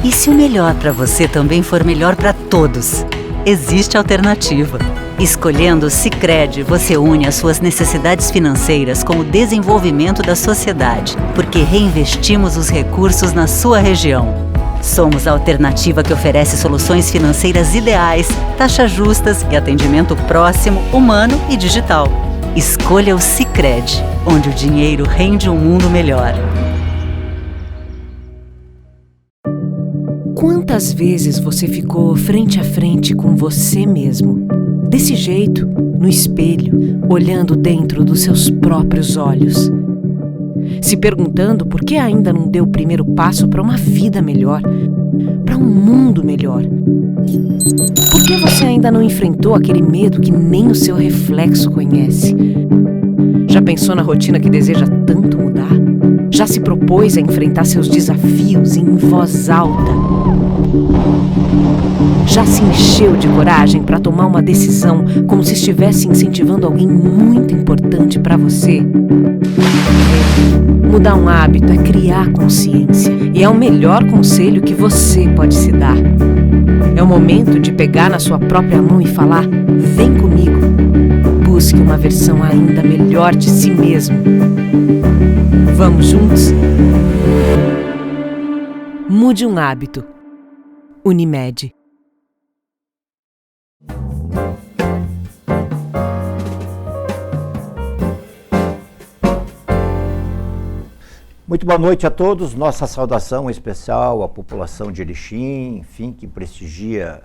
E se o melhor para você também for melhor para todos? Existe alternativa. Escolhendo o Sicredi, você une as suas necessidades financeiras com o desenvolvimento da sociedade, porque reinvestimos os recursos na sua região. Somos a alternativa que oferece soluções financeiras ideais, taxas justas e atendimento próximo, humano e digital. Escolha o Sicredi, onde o dinheiro rende um mundo melhor. Quantas vezes você ficou frente a frente com você mesmo? Desse jeito, no espelho, olhando dentro dos seus próprios olhos. Se perguntando por que ainda não deu o primeiro passo para uma vida melhor, para um mundo melhor. Por que você ainda não enfrentou aquele medo que nem o seu reflexo conhece? Já pensou na rotina que deseja tanto mudar? Já se propôs a enfrentar seus desafios em voz alta? Já se encheu de coragem para tomar uma decisão como se estivesse incentivando alguém muito importante para você? Mudar um hábito é criar consciência e é o melhor conselho que você pode se dar. É o momento de pegar na sua própria mão e falar: vem comigo. Busque uma versão ainda melhor de si mesmo. Vamos juntos? Mude um hábito. Unimed. Muito boa noite a todos, nossa saudação especial à população de Erechim, enfim, que prestigia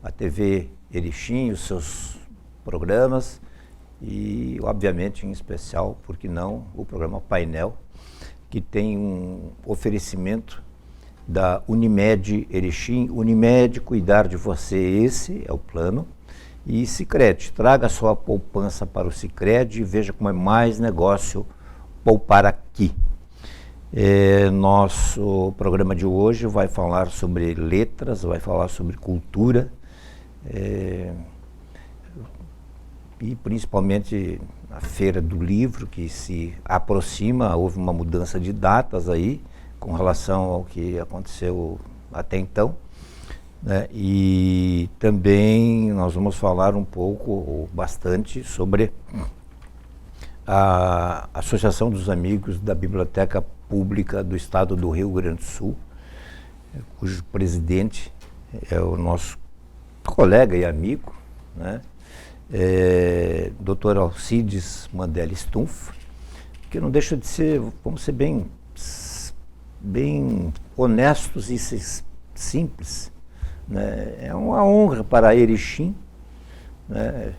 a TV Erechim, os seus programas e, obviamente, em especial, por que não, o programa Painel, que tem um oferecimento da Unimed Erechim. Unimed, cuidar de você, esse é o plano. E Sicredi, traga a sua poupança para o Sicredi e veja como é mais negócio poupar aqui. Nosso programa de hoje vai falar sobre letras, vai falar sobre cultura e principalmente a Feira do Livro, que se aproxima. Houve uma mudança de datas aí com relação ao que aconteceu até então, né? E também nós vamos falar um pouco, ou bastante, sobre a Associação dos Amigos da Biblioteca Pública do Estado do Rio Grande do Sul, cujo presidente é o nosso colega e amigo, né? Dr. Alcides Mandelli Stumpf, que não deixa de ser, vamos ser bem honestos e simples, né? É uma honra para Erechim, né?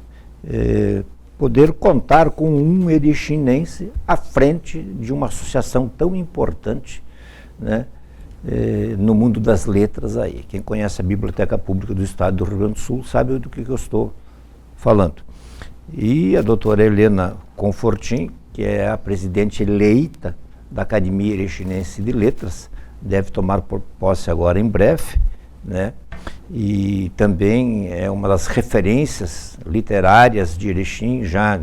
Poder contar com um erechinense à frente de uma associação tão importante, né, no mundo das letras aí. Quem conhece a Biblioteca Pública do Estado do Rio Grande do Sul sabe do que eu estou falando. E a doutora Helena Confortin, que é a presidente eleita da Academia Erechinense de Letras, deve tomar posse agora em breve, né? E também é uma das referências literárias de Erechim já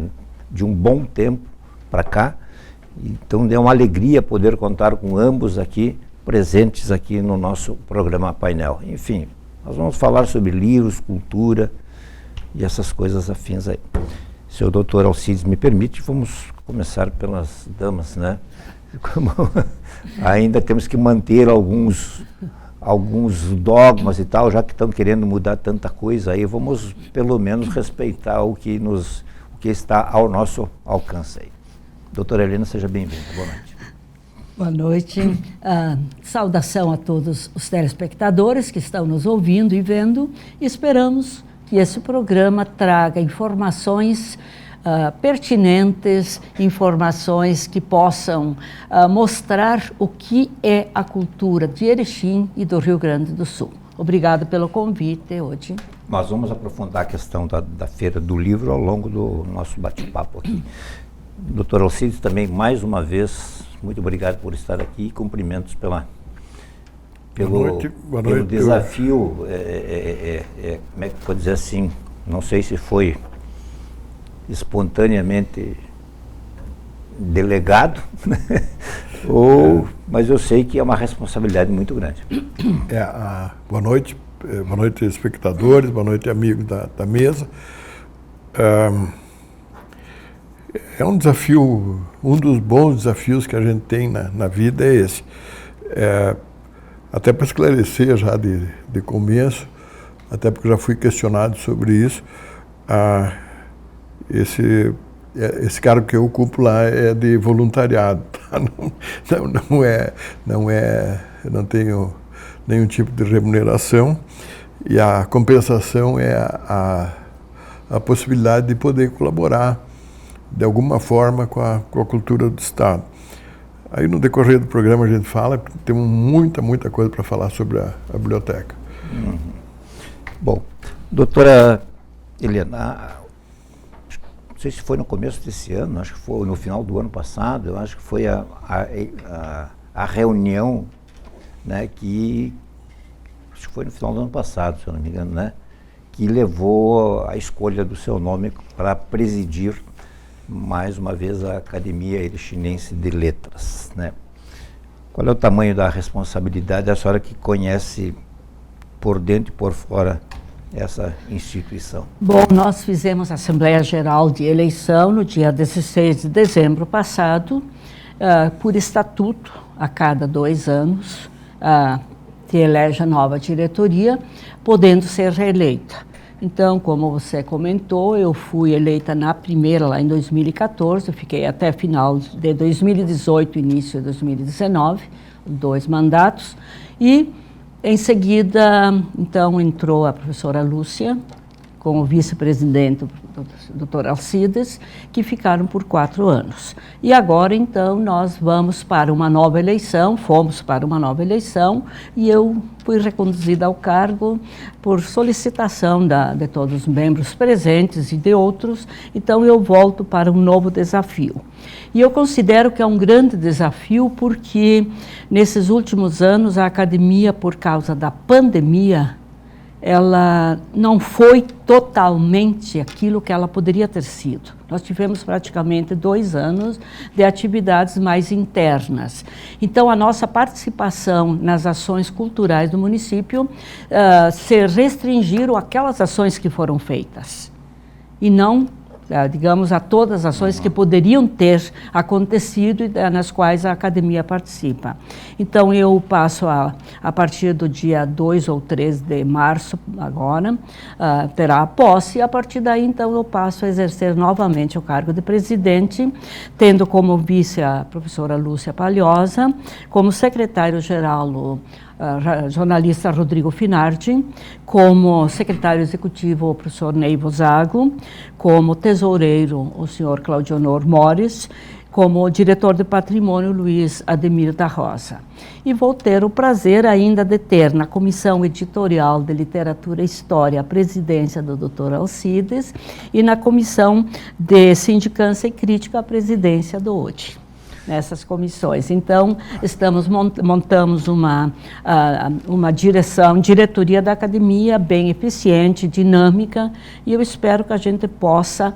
de um bom tempo para cá. Então é uma alegria poder contar com ambos aqui, presentes aqui no nosso programa Painel. Enfim, nós vamos falar sobre livros, cultura e essas coisas afins aí. Se o doutor Alcides me permite, vamos começar pelas damas, né? Como ainda temos que manter alguns dogmas e tal, já que estão querendo mudar tanta coisa aí, vamos pelo menos respeitar o que está ao nosso alcance aí. Doutora Helena, seja bem-vinda. Boa noite. Boa noite. Saudação a todos os telespectadores que estão nos ouvindo e vendo. Esperamos que esse programa traga informações pertinentes, informações que possam mostrar o que é a cultura de Erechim e do Rio Grande do Sul. Obrigada pelo convite hoje. Nós vamos aprofundar a questão da Feira do Livro ao longo do nosso bate-papo aqui. Doutor Alcides, também mais uma vez, muito obrigado por estar aqui e cumprimentos pelo desafio, como é que pode dizer assim, não sei se foi espontaneamente delegado, mas eu sei que é uma responsabilidade muito grande. Boa noite, espectadores, boa noite, amigos da mesa. É um desafio, um dos bons desafios que a gente tem na vida é esse. Até para esclarecer já de começo, até porque eu já fui questionado sobre isso, esse cargo que eu ocupo lá é de voluntariado, tá? Eu não tenho nenhum tipo de remuneração, e a compensação é a possibilidade de poder colaborar de alguma forma com a cultura do Estado. Aí no decorrer do programa a gente fala, temos muita coisa para falar sobre a biblioteca. Bom, doutora Helena, não sei se foi no começo desse ano, acho que foi no final do ano passado, eu acho que foi a reunião, né, acho que foi no final do ano passado, se eu não me engano, né, que levou a escolha do seu nome para presidir mais uma vez a Academia Erechinense de Letras, né? Qual é o tamanho da responsabilidade da senhora que conhece por dentro e por fora essa instituição? Bom, nós fizemos a Assembleia Geral de Eleição no dia 16 de dezembro passado, por estatuto, a cada 2 anos, se elege a nova diretoria, podendo ser reeleita. Então, como você comentou, eu fui eleita na primeira, lá em 2014, fiquei até final de 2018, início de 2019, 2 mandatos, e em seguida, então, entrou a professora Lúcia, com o vice-presidente, o doutor Alcides, que ficaram por 4 anos. E agora, então, nós vamos para uma nova eleição, fomos para uma nova eleição, e eu fui reconduzida ao cargo por solicitação de todos os membros presentes e de outros, então eu volto para um novo desafio. E eu considero que é um grande desafio porque, nesses últimos anos, a academia, por causa da pandemia, ela não foi totalmente aquilo que ela poderia ter sido. Nós tivemos praticamente 2 anos de atividades mais internas. Então, a nossa participação nas ações culturais do município se restringiram àquelas ações que foram feitas e não, digamos, a todas as ações que poderiam ter acontecido e nas quais a academia participa. Então, eu passo a partir do dia 2 ou 3 de março, agora, terá a posse, e a partir daí, então, eu passo a exercer novamente o cargo de presidente, tendo como vice a professora Lúcia Palhosa, como secretário-geral jornalista Rodrigo Finardi, como secretário executivo o professor Neivo Zago, como tesoureiro o senhor Claudionor Mores, como diretor de patrimônio Luiz Ademir da Rosa. E vou ter o prazer ainda de ter na Comissão Editorial de Literatura e História a presidência do Dr. Alcides e na Comissão de Sindicância e Crítica a presidência do ODE. Nessas comissões. Então, montamos uma diretoria da academia bem eficiente, dinâmica, e eu espero que a gente possa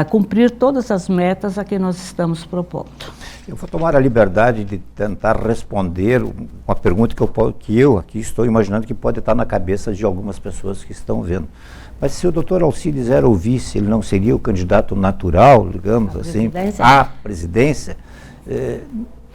cumprir todas as metas a que nós estamos propondo. Eu vou tomar a liberdade de tentar responder uma pergunta que eu aqui estou imaginando que pode estar na cabeça de algumas pessoas que estão vendo. Mas se o doutor Alcides era o vice, ele não seria o candidato natural, digamos assim, à presidência?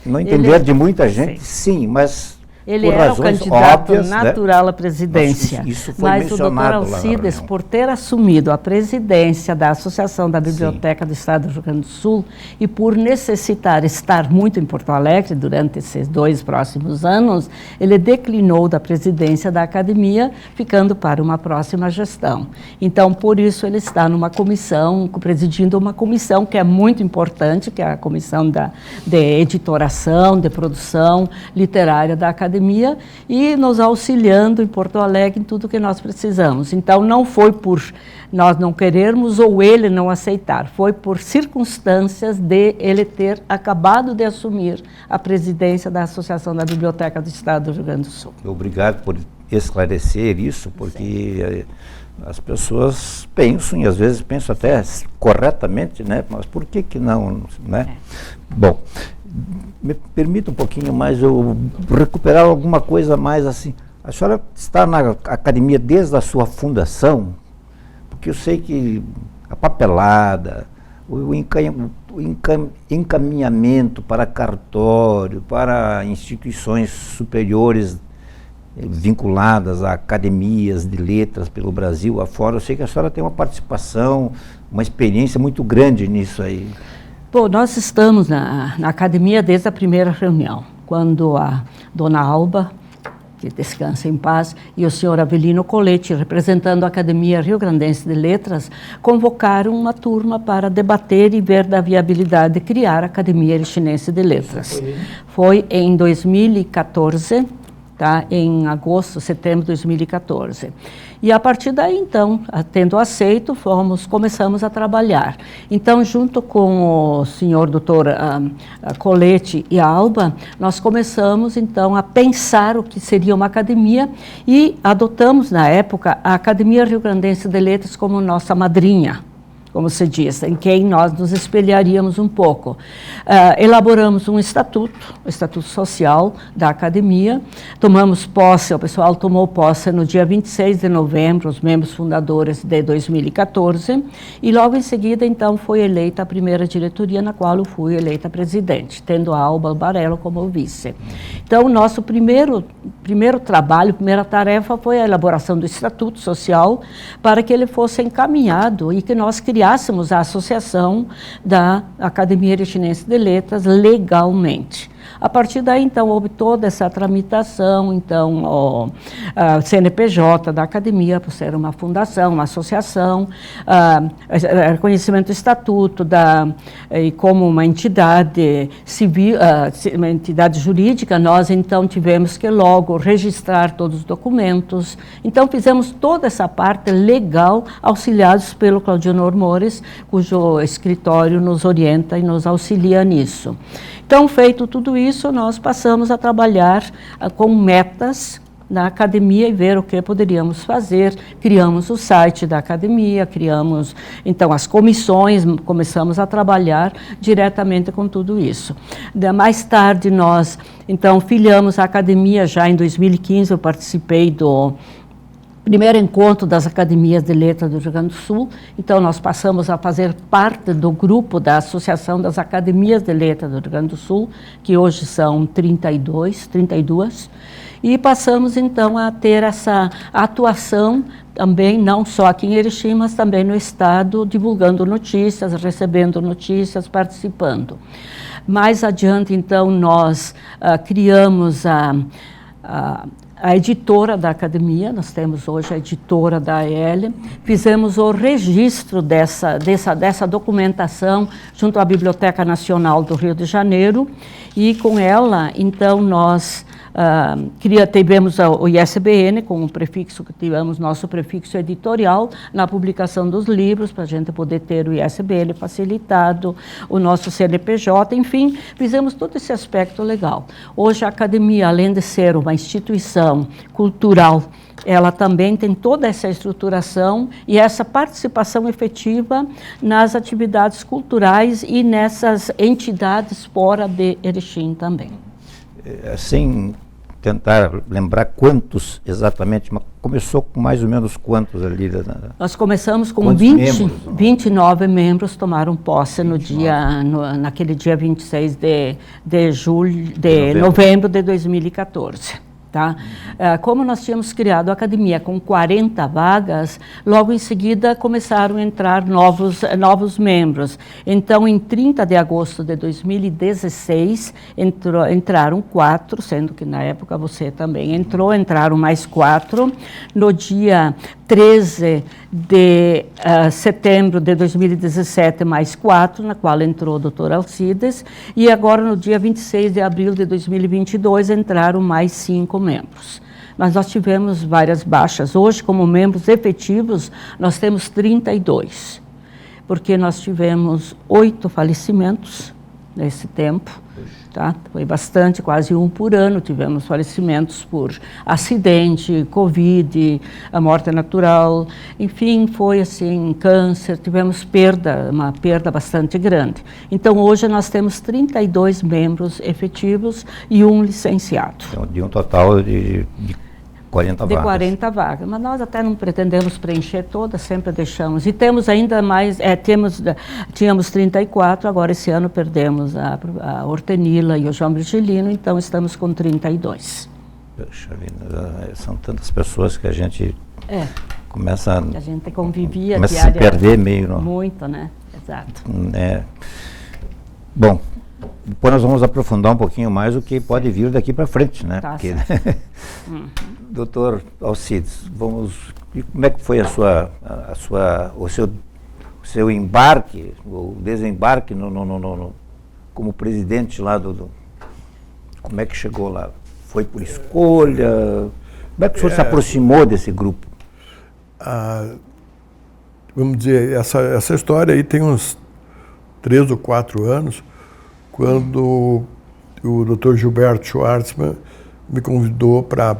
No entender de muita gente, sim, mas ele por era o razões candidato óbvias, natural, né? à presidência, Isso foi mas o doutor Alcides, por ter assumido a presidência da Associação da Biblioteca do Estado do Rio Grande do Sul e por necessitar estar muito em Porto Alegre durante esses 2 próximos anos, ele declinou da presidência da academia, ficando para uma próxima gestão. Então, por isso, ele está numa comissão, presidindo uma comissão que é muito importante, que é a comissão de editoração, de produção literária da academia, e nos auxiliando em Porto Alegre em tudo que nós precisamos. Então, não foi por nós não querermos ou ele não aceitar, foi por circunstâncias de ele ter acabado de assumir a presidência da Associação da Biblioteca do Estado do Rio Grande do Sul. Obrigado por esclarecer isso, porque as pessoas pensam, e às vezes pensam até corretamente, né? Mas por que não, né? Bom, me permita um pouquinho mais eu recuperar alguma coisa mais assim. A senhora está na academia desde a sua fundação, porque eu sei que a papelada, o encaminhamento para cartório, para instituições superiores vinculadas a academias de letras pelo Brasil afora, eu sei que a senhora tem uma participação, uma experiência muito grande nisso aí. Bom, nós estamos na academia desde a primeira reunião, quando a dona Alba, que descansa em paz, e o senhor Avelino Colete, representando a Academia Rio-Grandense de Letras, convocaram uma turma para debater e ver da viabilidade de criar a Academia Erichinense de Letras. Foi em 2014, tá? Em agosto, setembro de 2014. E a partir daí, então, tendo aceito, começamos a trabalhar. Então, junto com o senhor doutor Colete e Alba, nós começamos, então, a pensar o que seria uma academia e adotamos, na época, a Academia Rio-Grandense de Letras como nossa madrinha, como se diz, em quem nós nos espelharíamos um pouco. Elaboramos um estatuto, o Estatuto Social da Academia, tomamos posse, o pessoal tomou posse no dia 26 de novembro, os membros fundadores de 2014, e logo em seguida, então, foi eleita a primeira diretoria, na qual eu fui eleita presidente, tendo a Alba Barello como vice. Então, o nosso primeiro trabalho, primeira tarefa foi a elaboração do Estatuto Social, para que ele fosse encaminhado e que nós criássemos a associação da Academia Erichinense de Letras legalmente. A partir daí, então, houve toda essa tramitação, então, o CNPJ da Academia, por ser uma fundação, uma associação, reconhecimento do estatuto e como uma entidade civil, uma entidade jurídica, nós, então, tivemos que logo registrar todos os documentos. Então, fizemos toda essa parte legal, auxiliados pelo Claudino Ormores, cujo escritório nos orienta e nos auxilia nisso. Então, feito tudo isso, nós passamos a trabalhar com metas na academia e ver o que poderíamos fazer. Criamos o site da academia, criamos, então, as comissões, começamos a trabalhar diretamente com tudo isso. Mais tarde, nós, então, filiamos a academia já em 2015, eu participei do primeiro encontro das Academias de Letras do Rio Grande do Sul, então nós passamos a fazer parte do grupo da Associação das Academias de Letras do Rio Grande do Sul, que hoje são 32, e passamos então a ter essa atuação também, não só aqui em Erechim, mas também no estado, divulgando notícias, recebendo notícias, participando. Mais adiante, então, nós criamos a editora da academia, nós temos hoje a editora da AEL, fizemos o registro dessa documentação junto à Biblioteca Nacional do Rio de Janeiro, e com ela, então, nós tivemos o ISBN com o prefixo, que tivemos nosso prefixo editorial na publicação dos livros, para a gente poder ter o ISBN facilitado, o nosso CNPJ, enfim, fizemos todo esse aspecto legal. Hoje a academia, além de ser uma instituição cultural, ela também tem toda essa estruturação e essa participação efetiva nas atividades culturais e nessas entidades fora de Erechim também. Sem tentar lembrar quantos exatamente, mas começou com mais ou menos quantos ali? Nós começamos com 29 membros tomaram posse naquele dia 26 de novembro de 2014. Tá? Como nós tínhamos criado a academia com 40 vagas, logo em seguida começaram a entrar novos membros. Então, em 30 de agosto de 2016, entraram 4, sendo que na época você também entraram mais 4. No dia 13 de setembro de 2017, mais 4, na qual entrou o Dr. Alcides, e agora no dia 26 de abril de 2022 entraram mais 5 membros. Mas nós tivemos várias baixas. Hoje, como membros efetivos, nós temos 32, porque nós tivemos 8 falecimentos, nesse tempo. Tá? Foi bastante, quase um por ano. Tivemos falecimentos por acidente, Covid, a morte natural, enfim, foi assim, câncer, tivemos uma perda bastante grande. Então, hoje nós temos 32 membros efetivos e um licenciado. Então, de um total de 40 vagas. De 40 vagas, mas nós até não pretendemos preencher todas, sempre deixamos. E temos ainda mais, tínhamos 34, agora esse ano perdemos a Hortenila e o João Virgilino, então estamos com 32. Poxa vida, são tantas pessoas que a gente começa a gente convivia a se perder meio. Não? Muito, né? Exato. Bom, depois nós vamos aprofundar um pouquinho mais o que pode vir daqui para frente, né? Tá. Porque, Doutor Alcides, como é que foi o seu embarque, o desembarque como presidente lá como é que chegou lá? Foi por escolha? Como é que o senhor se aproximou desse grupo? Vamos dizer, essa história aí tem uns 3 ou 4 anos, quando o Dr. Gilberto Schwartzman me convidou para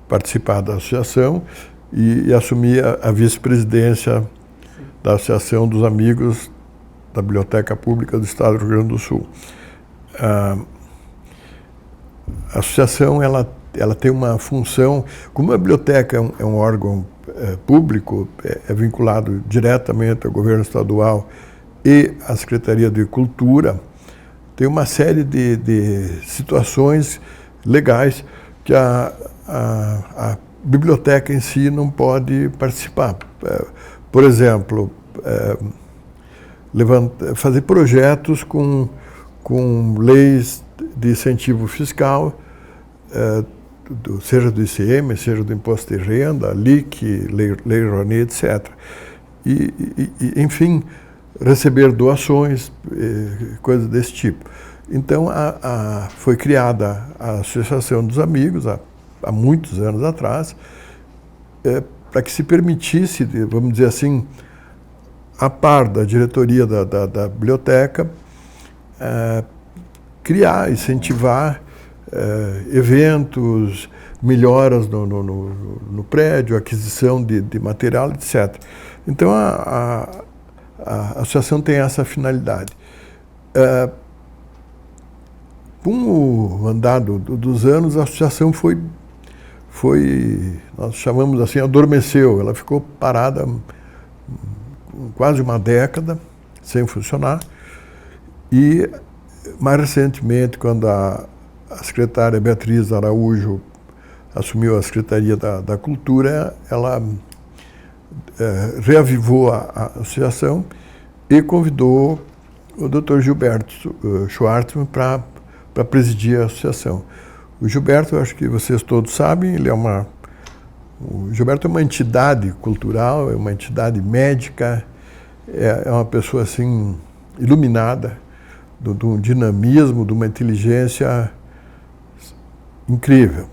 participar da associação e assumir a vice-presidência da Associação dos Amigos da Biblioteca Pública do Estado do Rio Grande do Sul. A associação ela tem uma função, como a biblioteca é um órgão público, é vinculado diretamente ao governo estadual e à Secretaria de Cultura, tem uma série de situações legais que a biblioteca em si não pode participar. Por exemplo, fazer projetos com leis de incentivo fiscal, seja do ICM, seja do Imposto de Renda, LIC, Lei Rouanet, etc. Enfim, receber doações, coisas desse tipo. Então, foi criada a Associação dos Amigos, há muitos anos atrás, para que se permitisse, vamos dizer assim, a par da diretoria da biblioteca, criar, incentivar eventos, melhoras no prédio, aquisição de material, etc. Então, a associação tem essa finalidade. Com o andar dos anos, a associação foi, nós chamamos assim, adormeceu. Ela ficou parada quase uma década, sem funcionar. E, mais recentemente, quando a secretária Beatriz Araújo assumiu a Secretaria da Cultura, ela reavivou a associação e convidou o Dr. Gilberto Schwartzman para presidir a associação. O Gilberto, eu acho que vocês todos sabem, o Gilberto é uma entidade cultural, é uma entidade médica, é uma pessoa assim iluminada, de um dinamismo, de uma inteligência incrível.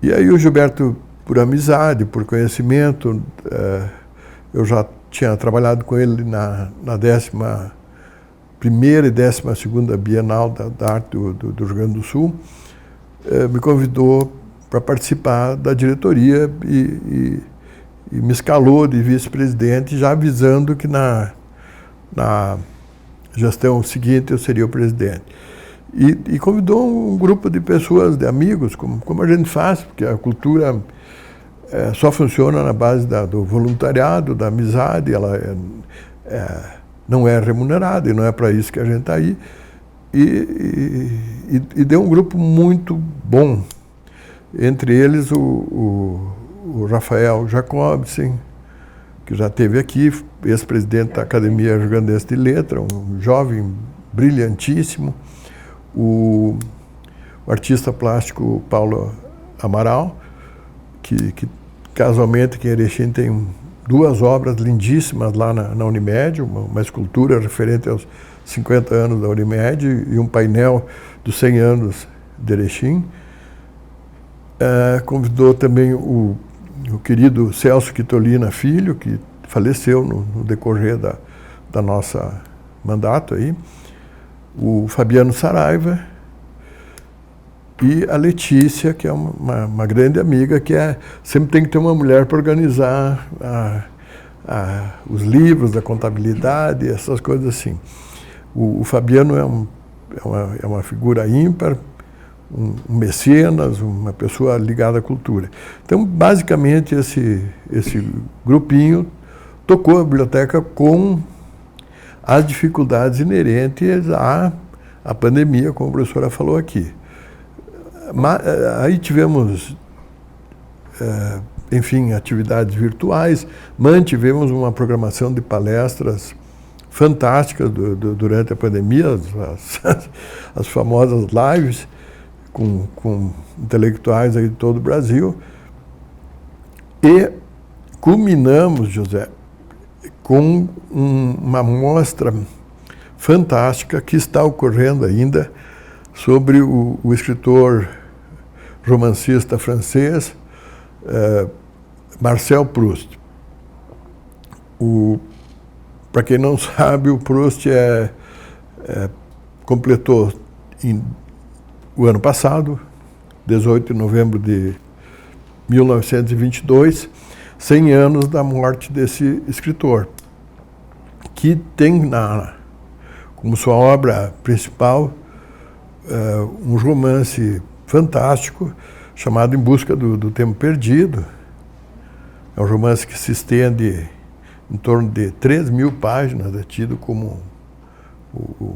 E aí o Gilberto, por amizade, por conhecimento, eu já tinha trabalhado com ele na 11ª e 12ª Bienal da Arte do Rio Grande do Sul, me convidou para participar da diretoria e me escalou de vice-presidente, já avisando que na gestão seguinte eu seria o presidente. E convidou um grupo de pessoas, de amigos, como a gente faz, porque a cultura só funciona na base do voluntariado, da amizade, ela não é remunerada e não é para isso que a gente está aí. E deu um grupo muito bom, entre eles o Rafael Jacobsen, que já esteve aqui, ex-presidente da Academia Rio Grandense de Letras, um jovem brilhantíssimo, o artista plástico Paulo Amaral, que casualmente que em Erechim tem 2 obras lindíssimas lá na Unimed, uma escultura referente aos 50 anos da Unimed e um painel dos 100 anos de Erechim. Convidou também o querido Celso Quitolina Filho, que faleceu no decorrer da nossa mandato aí. o Fabiano Saraiva e a Letícia, que é uma grande amiga, que sempre tem que ter uma mulher para organizar os livros da contabilidade, essas coisas assim. O Fabiano é uma figura ímpar, um mecenas, uma pessoa ligada à cultura. Então, basicamente, esse grupinho tocou a biblioteca com as dificuldades inerentes à pandemia, como a professora falou aqui. Aí tivemos, enfim, atividades virtuais, mantivemos uma programação de palestras fantásticas durante a pandemia, as famosas lives com intelectuais aí de todo o Brasil. E culminamos, José, com uma mostra fantástica que está ocorrendo ainda sobre o escritor romancista francês Marcel Proust. Para quem não sabe, o Proust completou o ano passado, 18 de novembro de 1922, 100 anos da morte desse escritor, que tem como sua obra principal um romance fantástico chamado Em Busca do Tempo Perdido. É um romance que se estende em torno de 3.000 páginas, é tido como o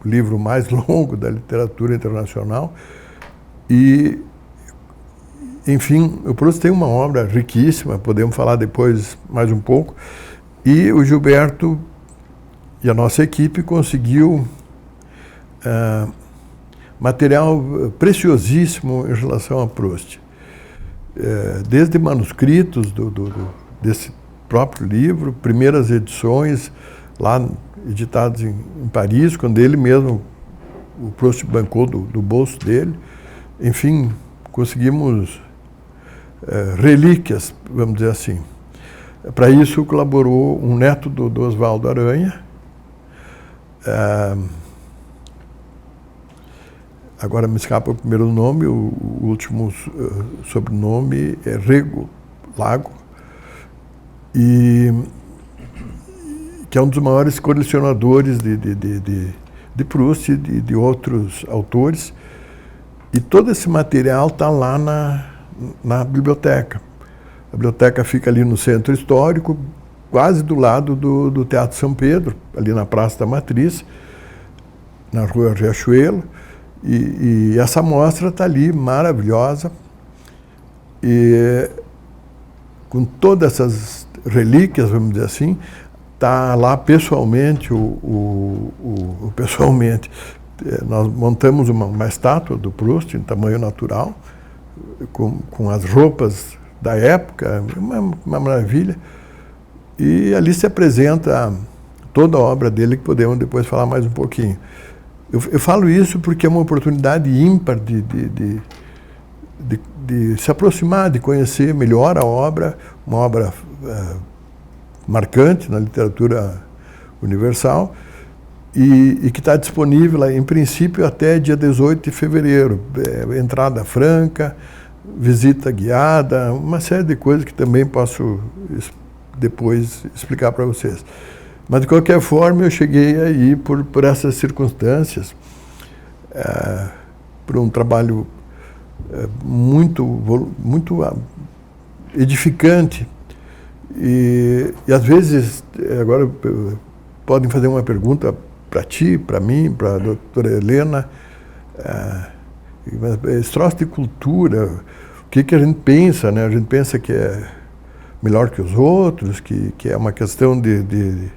livro mais longo da literatura internacional. E, enfim, o Proust tem uma obra riquíssima, podemos falar depois mais um pouco, e o Gilberto e a nossa equipe conseguiu material preciosíssimo em relação a Proust. Desde manuscritos desse próprio livro, primeiras edições lá editadas em Paris, quando ele mesmo, o Proust bancou do bolso dele. Enfim, conseguimos relíquias, vamos dizer assim. Para isso colaborou um neto do Oswaldo Aranha, agora me escapa o primeiro nome, o último sobrenome é Rego Lago, e que é um dos maiores colecionadores de Proust e de outros autores. E todo esse material está lá na biblioteca. A biblioteca fica ali no centro histórico, quase do lado do Teatro São Pedro, ali na Praça da Matriz, na Rua Riachuelo. E essa mostra está ali, maravilhosa, e com todas essas relíquias, vamos dizer assim, está lá pessoalmente, pessoalmente. Nós montamos uma estátua do Proust em tamanho natural, com as roupas da época, uma maravilha. E ali se apresenta toda a obra dele, que podemos depois falar mais um pouquinho. Eu falo isso porque é uma oportunidade ímpar de se aproximar, de conhecer melhor a obra, uma obra marcante na literatura universal, e que está disponível, em princípio, até dia 18 de fevereiro. Entrada franca, visita guiada, uma série de coisas que também posso depois explicar para vocês. Mas, de qualquer forma, eu cheguei aí por essas circunstâncias, por um trabalho muito edificante. E às vezes, agora podem fazer uma pergunta para ti, para mim, para a doutora Helena, esse troço de cultura, o que a gente pensa, né? A gente pensa que é melhor que os outros, que é uma questão de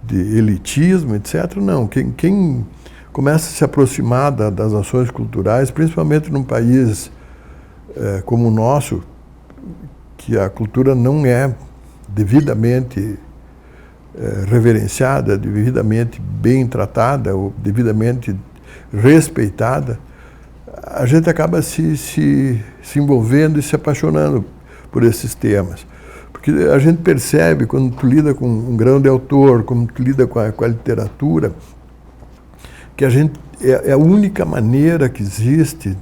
elitismo, etc. Não, quem começa a se aproximar das ações culturais, principalmente num país como o nosso, que a cultura não é devidamente reverenciada, devidamente bem tratada, ou devidamente respeitada, a gente acaba se envolvendo e se apaixonando por esses temas. Porque a gente percebe, quando tu lida com um grande autor, quando tu lida com a literatura, que a gente é a única maneira que existe,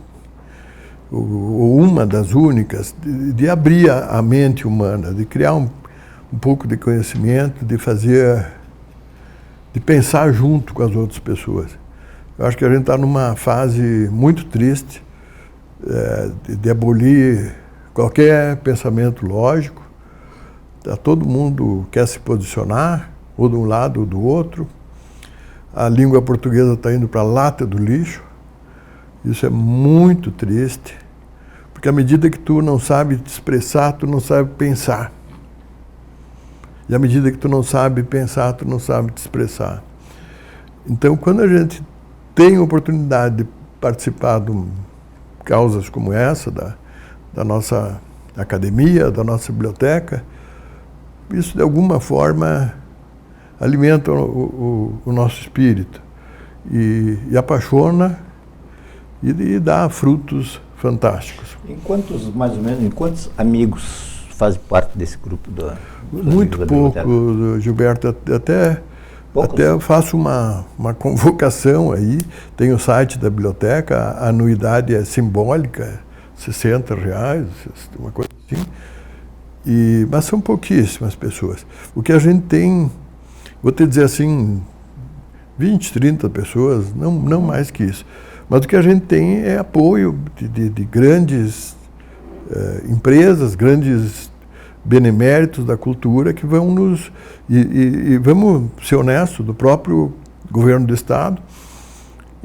ou uma das únicas, de abrir a mente humana, de criar um pouco de conhecimento, de pensar junto com as outras pessoas. Eu acho que a gente está numa fase muito triste de abolir qualquer pensamento lógico. Todo mundo quer se posicionar, ou de um lado ou do outro. A língua portuguesa está indo para a lata do lixo. Isso é muito triste, porque à medida que tu não sabe te expressar, tu não sabe pensar. E à medida que tu não sabe pensar, tu não sabe te expressar. Então, quando a gente tem a oportunidade de participar de causas como essa, da nossa academia, da nossa biblioteca, isso de alguma forma alimenta o nosso espírito e apaixona e dá frutos fantásticos. Mais ou menos, em quantos amigos fazem parte desse grupo Muito pouco, Gilberto, até faço uma convocação aí, tem o site da biblioteca, a anuidade é simbólica, R$60, uma coisa assim, mas são pouquíssimas pessoas. O que a gente tem, vou te dizer assim, 20, 30 pessoas, não mais que isso. Mas o que a gente tem é apoio de grandes empresas, grandes beneméritos da cultura que vão nos... E vamos ser honestos, do próprio governo do Estado,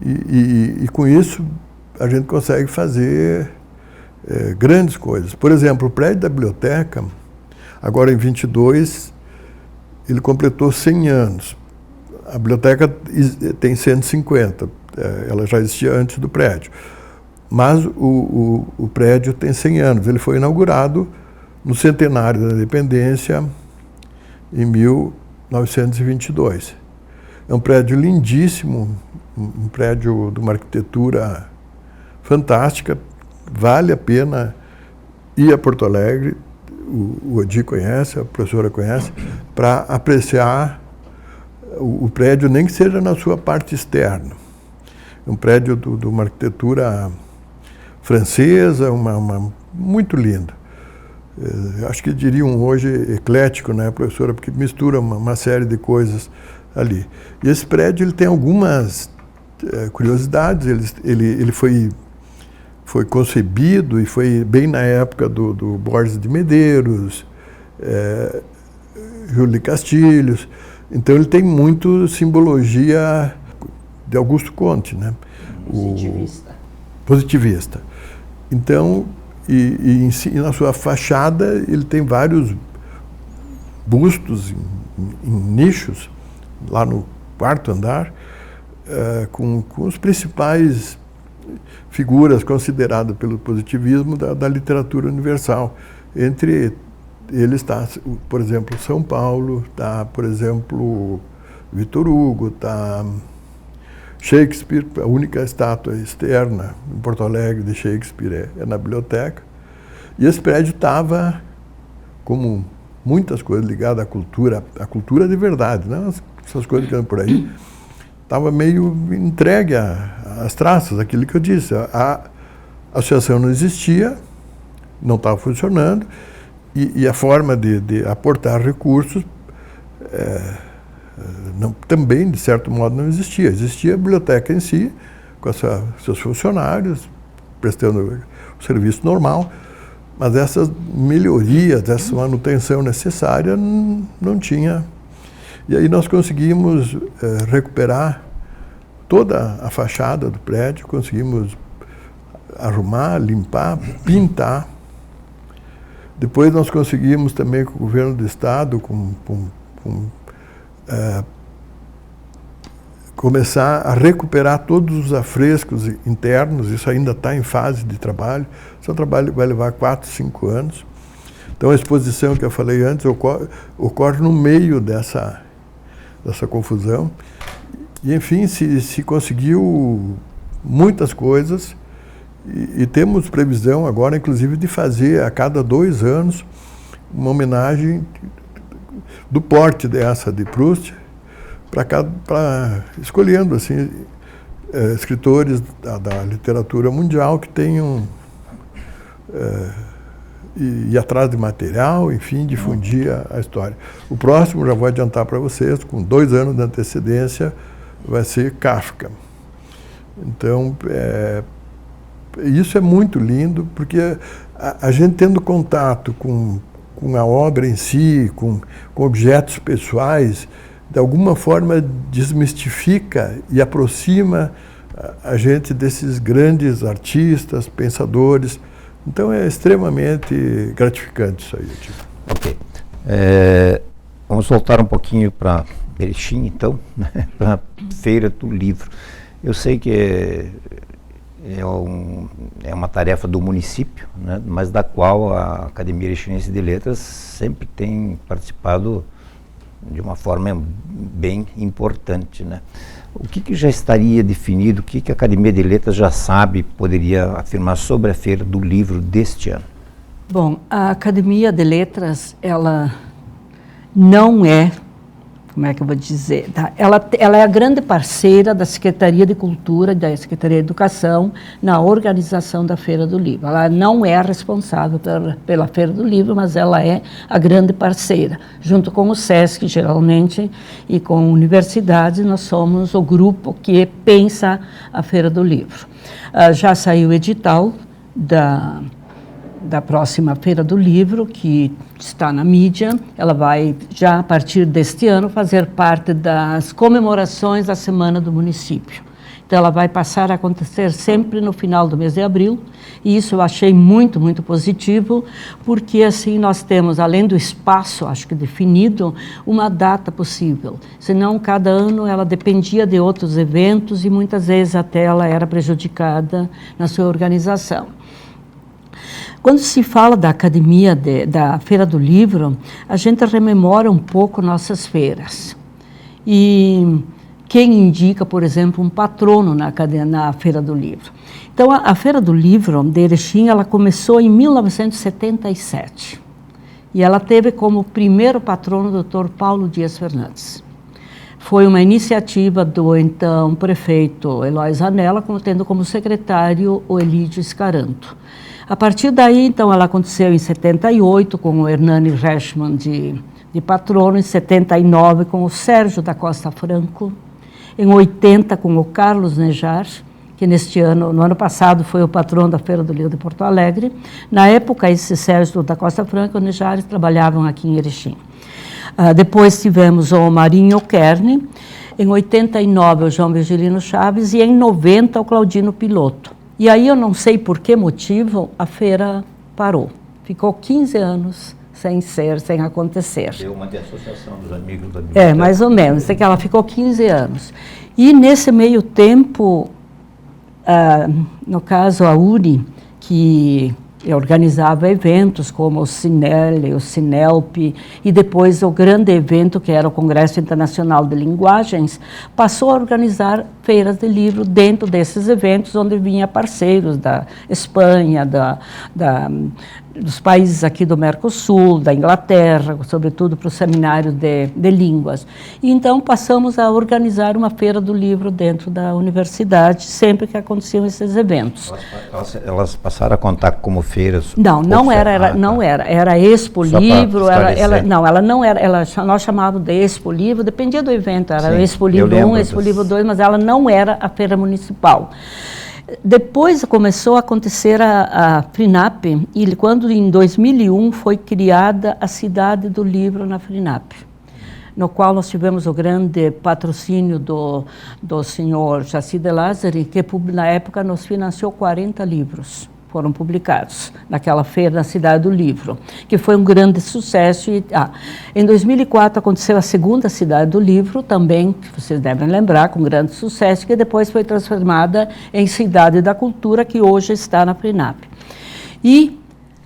e com isso a gente consegue fazer grandes coisas. Por exemplo, o prédio da biblioteca, agora em 22, ele completou 100 anos. A biblioteca tem 150, ela já existia antes do prédio. Mas o prédio tem 100 anos. Ele foi inaugurado no centenário da independência, em 1922. É um prédio lindíssimo, um prédio de uma arquitetura fantástica. Vale a pena ir a Porto Alegre, o Odi conhece, a professora conhece, para apreciar o prédio, nem que seja na sua parte externa. É um prédio de uma arquitetura francesa, muito lindo. Acho que diriam hoje eclético, né, professora, porque mistura uma série de coisas ali. E esse prédio ele tem algumas curiosidades. Ele foi concebido e foi bem na época do Borges de Medeiros, Júlio de Castilhos. Então ele tem muito simbologia de Augusto Comte, né? Positivista. Então, e na sua fachada ele tem vários bustos em nichos, lá no quarto andar, com os principais figuras consideradas pelo positivismo da literatura universal. Entre eles está, por exemplo, São Paulo, está, por exemplo, Victor Hugo, está Shakespeare, a única estátua externa em Porto Alegre de Shakespeare é na biblioteca. E esse prédio estava, como muitas coisas ligadas à cultura de verdade, não essas coisas que andam por aí, estava meio entregue às traças, aquilo que eu disse. A associação não existia, não estava funcionando, e a forma de aportar recursos também, de certo modo, não existia. Existia a biblioteca em si, com seus funcionários, prestando o serviço normal, mas essas melhorias, essa manutenção necessária não tinha. E aí nós conseguimos recuperar toda a fachada do prédio, conseguimos arrumar, limpar, pintar. Depois nós conseguimos também com o governo do Estado começar a recuperar todos os afrescos internos. Isso ainda está em fase de trabalho. Esse trabalho vai levar 4, 5 anos. Então a exposição que eu falei antes ocorre no meio dessa confusão. E, enfim, se conseguiu muitas coisas e temos previsão agora, inclusive, de fazer a cada 2 anos uma homenagem do porte dessa de Proust, escolhendo assim, escritores da literatura mundial que tenham ir atrás de material, enfim, difundir a história. O próximo, já vou adiantar para vocês, com 2 anos de antecedência, vai ser Kafka. Então, isso é muito lindo, porque a gente tendo contato com a obra em si, com objetos pessoais, de alguma forma desmistifica e aproxima a gente desses grandes artistas, pensadores. Então é extremamente gratificante isso aí. Tipo. Ok. Vamos voltar um pouquinho para Erechim, então, né? Para a Feira do Livro. Eu sei que é uma tarefa do município, né? Mas da qual a Academia Erechinense de Letras sempre tem participado de uma forma bem importante, né? O que já estaria definido, o que a Academia de Letras já sabe, poderia afirmar sobre a Feira do Livro deste ano? Bom, a Academia de Letras, ela não é, como é que eu vou dizer, tá? Ela é a grande parceira da Secretaria de Cultura, da Secretaria de Educação, na organização da Feira do Livro. Ela não é a responsável pela Feira do Livro, mas ela é a grande parceira. Junto com o SESC, geralmente, e com a universidade, nós somos o grupo que pensa a Feira do Livro. Já saiu o edital da próxima Feira do Livro, que está na mídia. Ela vai, já a partir deste ano, fazer parte das comemorações da Semana do Município. Então, ela vai passar a acontecer sempre no final do mês de abril, e isso eu achei muito, muito positivo, porque assim nós temos, além do espaço, acho que definido, uma data possível. Senão, cada ano ela dependia de outros eventos e muitas vezes até ela era prejudicada na sua organização. Quando se fala da Academia, da Feira do Livro, a gente rememora um pouco nossas feiras. E quem indica, por exemplo, um patrono na Feira do Livro? Então, a Feira do Livro de Erechim, ela começou em 1977. E ela teve como primeiro patrono o Dr. Paulo Dias Fernandes. Foi uma iniciativa do então prefeito Eloy Zanella, tendo como secretário o Elídio Scaranto. A partir daí, então, ela aconteceu em 78 com o Hernani Reichmann de patrono, em 79 com o Sérgio da Costa Franco, em 80 com o Carlos Nejar, que no ano passado foi o patrono da Feira do Livro de Porto Alegre. Na época, esse Sérgio da Costa Franco e o Nejar trabalhavam aqui em Erechim. Depois tivemos o Marinho Kern, em 89 o João Virgilino Chaves e em 90 o Claudino Piloto. E aí eu não sei por que motivo a feira parou. Ficou 15 anos sem acontecer. Deu uma de associação dos amigos da biblioteca. Mais ou menos, é que ela ficou 15 anos. E nesse meio tempo, no caso a UNI, que organizava eventos como o Cinel, o Cinelp, e depois o grande evento que era o Congresso Internacional de Linguagens, passou a organizar feiras de livro dentro desses eventos, onde vinha parceiros da Espanha, dos países aqui do Mercosul, da Inglaterra, sobretudo para o seminário de línguas. E então passamos a organizar uma feira do livro dentro da universidade, sempre que aconteciam esses eventos. Elas passaram a contar como feiras? Não era Expo Livro, nós chamávamos de Expo Livro, dependia do evento, era Sim, Expo Livro 1, Expo Livro 2, mas ela não era a feira municipal. Depois começou a acontecer a FRINAP, e quando em 2001 foi criada a Cidade do Livro na FRINAP, no qual nós tivemos o grande patrocínio do senhor Jaci de Lázari, que na época nos financiou 40 livros. Foram publicados naquela feira na Cidade do Livro, que foi um grande sucesso. Em 2004 aconteceu a segunda Cidade do Livro, também, que vocês devem lembrar, com grande sucesso, que depois foi transformada em Cidade da Cultura, que hoje está na FRINAP. E,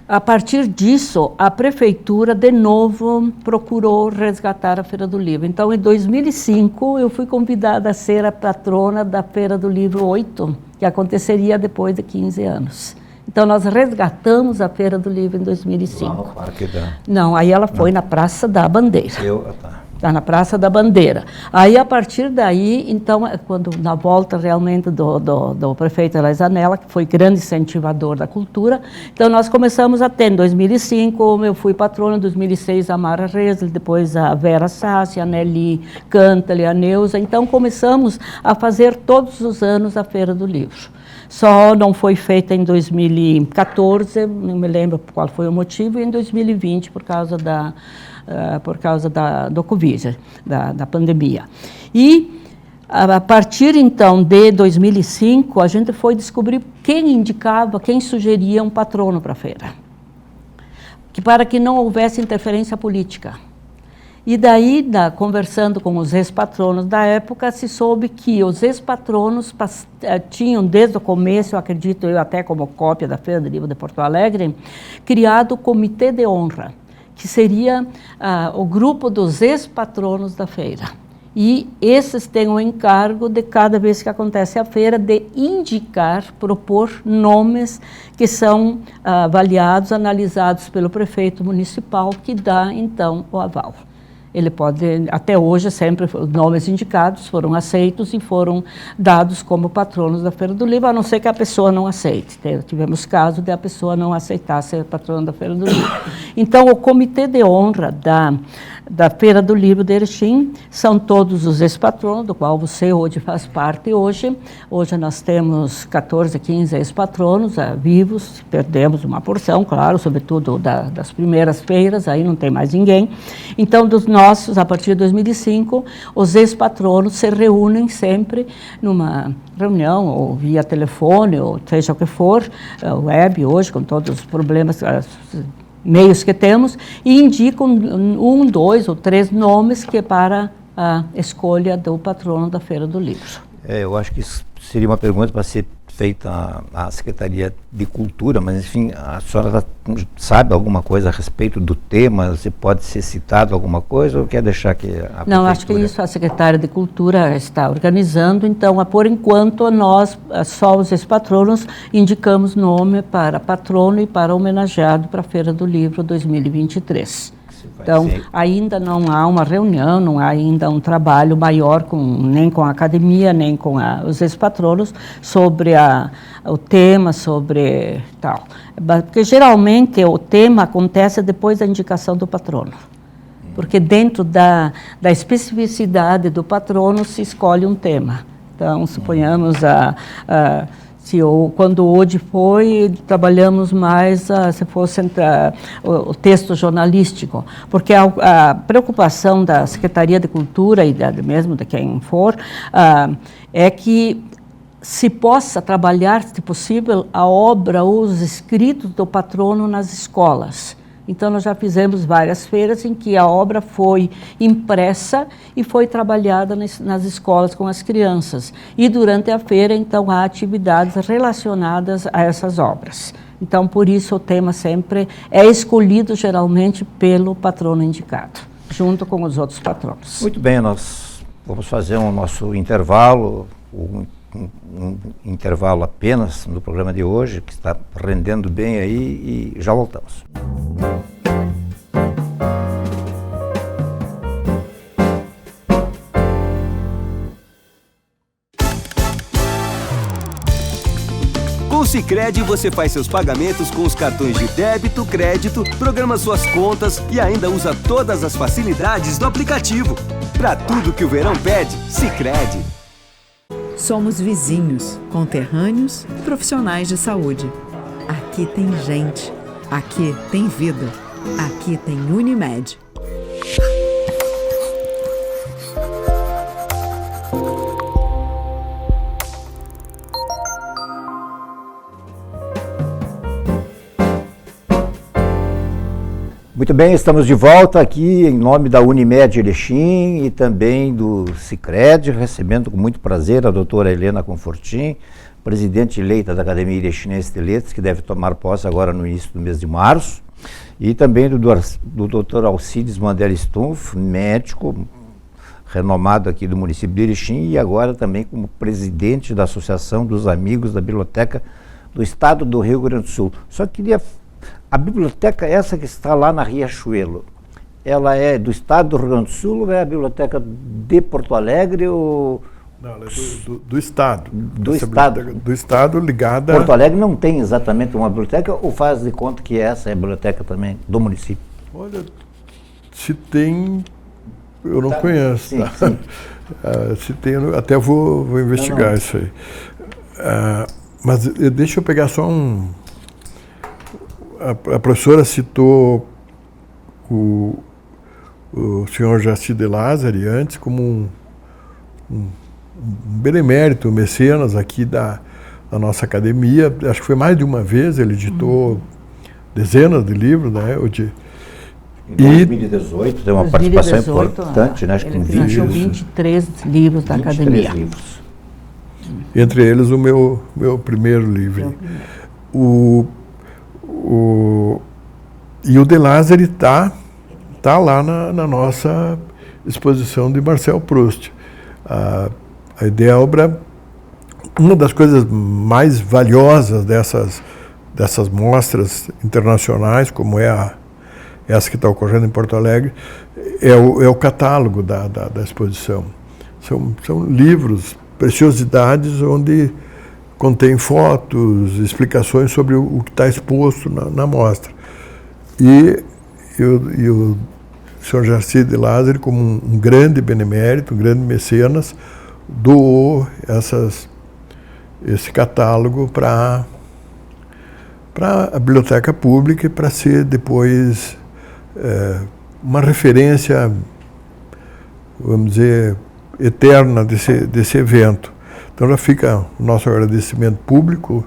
a partir disso, a Prefeitura, de novo, procurou resgatar a Feira do Livro. Então, em 2005, eu fui convidada a ser a patrona da Feira do Livro 8, que aconteceria depois de 15 anos. Então, nós resgatamos a Feira do Livro em 2005. Lá no Parque da... Não, aí ela foi na Praça da Bandeira. está na Praça da Bandeira. Aí, a partir daí, então, quando na volta realmente do prefeito Eloy Zanella, que foi grande incentivador da cultura, então nós começamos a ter, em 2005, eu fui patrona, em 2006 a Mara Resli, depois a Vera Sassi, a Nelly Cantali, a Neuza, então começamos a fazer todos os anos a Feira do Livro. Só não foi feita em 2014, não me lembro qual foi o motivo, e em 2020 por causa do Covid, da pandemia. E a partir então de 2005, a gente foi descobrir quem indicava, quem sugeria um patrono para a feira, para que não houvesse interferência política. E daí, conversando com os ex-patronos da época, se soube que os ex-patronos tinham, desde o começo, eu acredito, eu até como cópia da Feira do Livro de Porto Alegre, criado o Comitê de Honra, que seria o grupo dos ex-patronos da feira. E esses têm o encargo de, cada vez que acontece a feira, de indicar, propor nomes que são avaliados, analisados pelo prefeito municipal, que dá, então, o aval. Ele pode, até hoje, sempre os nomes indicados foram aceitos e foram dados como patronos da Feira do Livro, a não ser que a pessoa não aceite. Tivemos caso de a pessoa não aceitar ser patrona da Feira do Livro. Então, o Comitê de Honra da Feira do Livro de Erechim são todos os ex-patronos, do qual você hoje faz parte hoje. Hoje nós temos 14, 15 ex-patronos vivos, perdemos uma porção, claro, sobretudo das primeiras feiras, aí não tem mais ninguém. Então, dos nossos, a partir de 2005, os ex-patronos se reúnem sempre numa reunião, ou via telefone, ou seja o que for, web hoje, com todos os problemas, meios que temos, e indicam 1, 2 ou 3 nomes que para a escolha do patrono da Feira do Livro. Eu acho que isso seria uma pergunta para ser feita à Secretaria de Cultura, mas enfim, a senhora sabe alguma coisa a respeito do tema? Você pode ser citado alguma coisa ou quer deixar que a Prefeitura... Não, acho que isso a Secretaria de Cultura está organizando, então, por enquanto, nós, só os ex-patronos, indicamos nome para patrono e para homenageado para a Feira do Livro 2023. Então, ainda não há uma reunião, não há ainda um trabalho maior, nem com a academia, nem com os ex-patronos, sobre o tema, sobre tal. Porque, geralmente, o tema acontece depois da indicação do patrono. Porque dentro da especificidade do patrono se escolhe um tema. Então, suponhamos quando hoje foi, trabalhamos mais, se fosse o texto jornalístico, porque a preocupação da Secretaria de Cultura e mesmo de quem for, é que se possa trabalhar, se possível, a obra ou os escritos do patrono nas escolas. Então, nós já fizemos várias feiras em que a obra foi impressa e foi trabalhada nas escolas com as crianças. E durante a feira, então, há atividades relacionadas a essas obras. Então, por isso, o tema sempre é escolhido, geralmente, pelo patrono indicado, junto com os outros patronos. Muito bem, nós vamos fazer o nosso intervalo, um intervalo apenas no programa de hoje, que está rendendo bem aí, e já voltamos. Com o Sicredi você faz seus pagamentos com os cartões de débito, crédito, programa suas contas e ainda usa todas as facilidades do aplicativo. Para tudo que o verão pede, Sicredi. Somos vizinhos, conterrâneos e profissionais de saúde. Aqui tem gente, aqui tem vida, aqui tem Unimed. Muito bem, estamos de volta aqui em nome da Unimed Erechim e também do Sicredi, recebendo com muito prazer a doutora Helena Confortin, presidente eleita da Academia Erechinense de Letras, que deve tomar posse agora no início do mês de março, e também do doutor Alcides Mandela Stumpf, médico renomado aqui do município de Erechim e agora também como presidente da Associação dos Amigos da Biblioteca do Estado do Rio Grande do Sul. Só queria... A biblioteca essa que está lá na Riachuelo, ela é do estado do Rio Grande do Sul ou é a biblioteca de Porto Alegre? Ou... Não, ela é do estado. Do estado. Do estado ligada... Porto Alegre não tem exatamente uma biblioteca ou faz de conta que essa é a biblioteca também do município? Olha, se tem... Eu não conheço. Sim, tá? sim. Se tem, até vou investigar isso aí. Mas deixa eu pegar só um... A professora citou o senhor Jaci de Lázari antes como um benemérito, mecenas aqui da nossa academia. Acho que foi mais de uma vez, ele editou dezenas de livros, né? Em 2018 tem uma participação importante, né? Acho que ele financiou 23 livros da academia. Livros. Entre eles o meu primeiro livro. E o de Lázari está lá na nossa exposição de Marcel Proust. A Edelbra, uma das coisas mais valiosas dessas mostras internacionais, como é essa que está ocorrendo em Porto Alegre, é o catálogo da exposição. São livros, preciosidades, onde contém fotos, explicações sobre o que está exposto na mostra. E o senhor Jaci de Lázari, como um grande benemérito, um grande mecenas, doou esse catálogo para a biblioteca pública e para ser depois uma referência, vamos dizer, eterna desse evento. Então já fica o nosso agradecimento público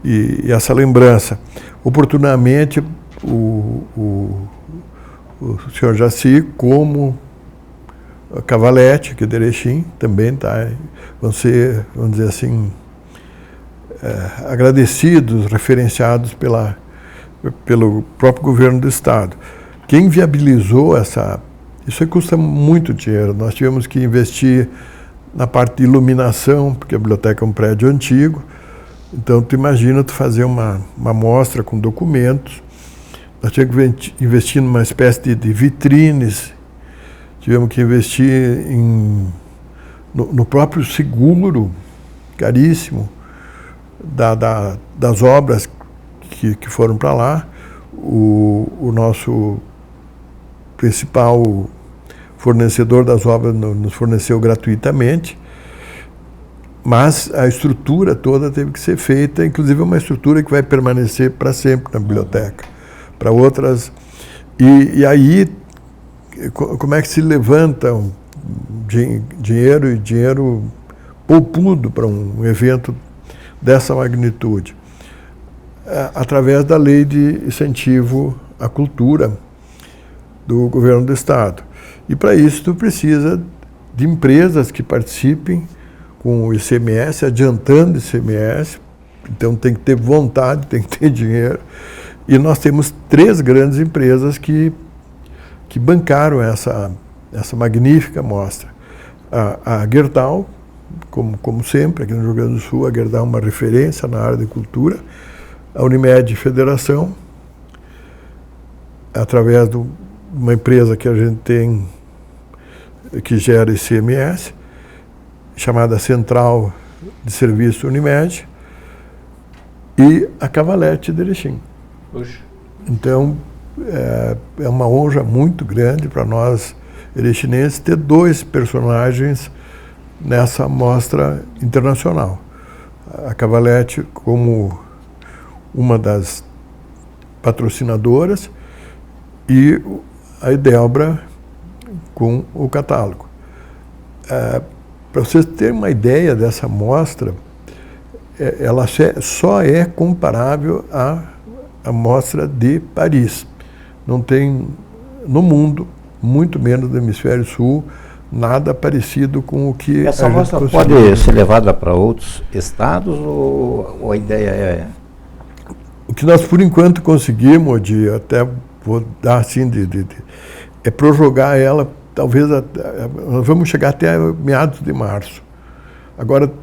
e essa lembrança. Oportunamente, o senhor Jaci, como a Cavalete, que é de Erechim, também vão ser, vamos dizer assim, agradecidos, referenciados pelo próprio governo do Estado. Quem viabilizou isso aí custa muito dinheiro. Nós tivemos que investir na parte de iluminação, porque a biblioteca é um prédio antigo. Então, tu imagina tu fazer uma mostra com documentos. Nós tivemos que investir numa espécie de vitrines. Tivemos que investir no próprio seguro, caríssimo, das obras que foram para lá. O nosso principal fornecedor das obras nos forneceu gratuitamente, mas a estrutura toda teve que ser feita, inclusive uma estrutura que vai permanecer para sempre na biblioteca, para outras. E aí, como é que se levanta dinheiro poupudo para um evento dessa magnitude? Através da lei de incentivo à cultura do governo do Estado. E para isso tu precisa de empresas que participem com o ICMS, adiantando o ICMS, então tem que ter vontade, tem que ter dinheiro. E nós temos 3 grandes empresas que bancaram essa magnífica mostra. A Gerdau, como sempre, aqui no Rio Grande do Sul, a Gerdau é uma referência na área de cultura. A Unimed Federação, através de uma empresa que a gente tem, que gera ICMS, chamada Central de Serviço Unimed, e a Cavalete de Erechim. Então, é uma honra muito grande para nós, erechinenses, ter 2 personagens nessa mostra internacional. A Cavalete como uma das patrocinadoras e a Edelbra com o catálogo. Para vocês terem uma ideia dessa mostra, ela só é comparável à mostra de Paris. Não tem no mundo, muito menos no Hemisfério Sul, nada parecido com o que essa mostra pode ser levada para outros estados ou a ideia é... O que nós, por enquanto, conseguimos, até vou dar assim, é prorrogar ela, talvez, nós vamos chegar até meados de março. Agora,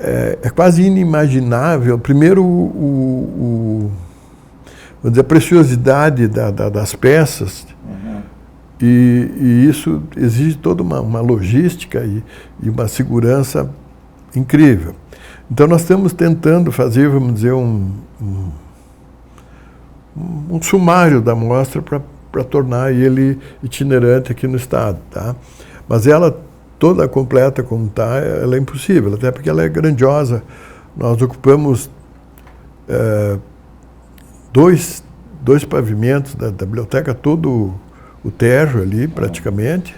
é quase inimaginável, primeiro, vamos dizer, a preciosidade das peças, E isso exige toda uma logística e uma segurança incrível. Então nós estamos tentando fazer, vamos dizer, um sumário da mostra para tornar ele itinerante aqui no estado, tá? Mas ela toda completa como está, ela é impossível, até porque ela é grandiosa. Nós ocupamos dois pavimentos da biblioteca, todo o térreo ali, praticamente.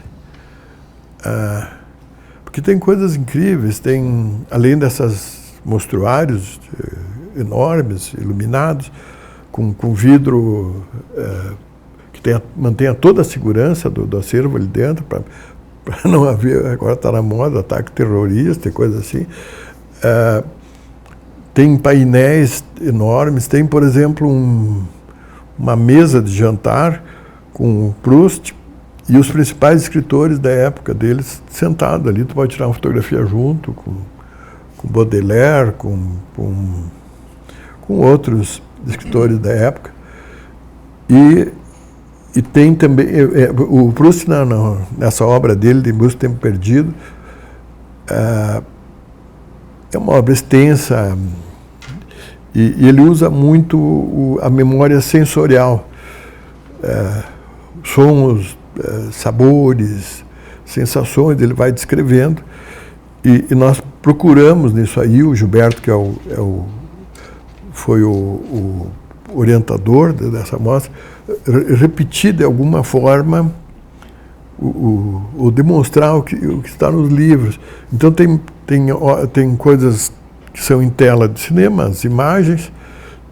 Porque tem coisas incríveis, tem, além dessas mostruários enormes, iluminados, com vidro que mantenha toda a segurança do acervo ali dentro, para não haver, agora está na moda, ataque terrorista e coisa assim. Tem painéis enormes, tem, por exemplo, uma mesa de jantar com o Proust e os principais escritores da época deles sentados ali. Tu pode tirar uma fotografia junto com Baudelaire, com outros escritores da época. E tem também o Proust nessa obra dele, de Em Busca do Tempo Perdido, é uma obra extensa e ele usa muito a memória sensorial, sons, sabores, sensações, ele vai descrevendo e nós procuramos nisso aí, o Gilberto, que foi o orientador dessa mostra, repetir de alguma forma ou demonstrar o que está nos livros. Então tem coisas que são em tela de cinema, as imagens,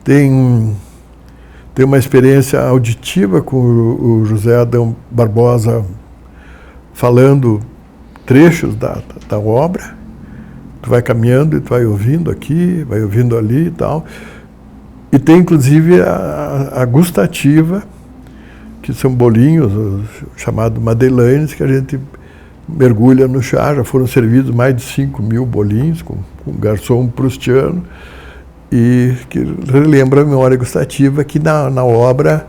tem uma experiência auditiva com o José Adão Barbosa falando trechos da obra. Tu vai caminhando e tu vai ouvindo aqui, vai ouvindo ali e tal. E tem, inclusive, a gustativa, que são bolinhos chamados madeleines, que a gente mergulha no chá. Já foram servidos mais de 5.000 bolinhos com garçom proustiano, e que relembra a memória gustativa que na obra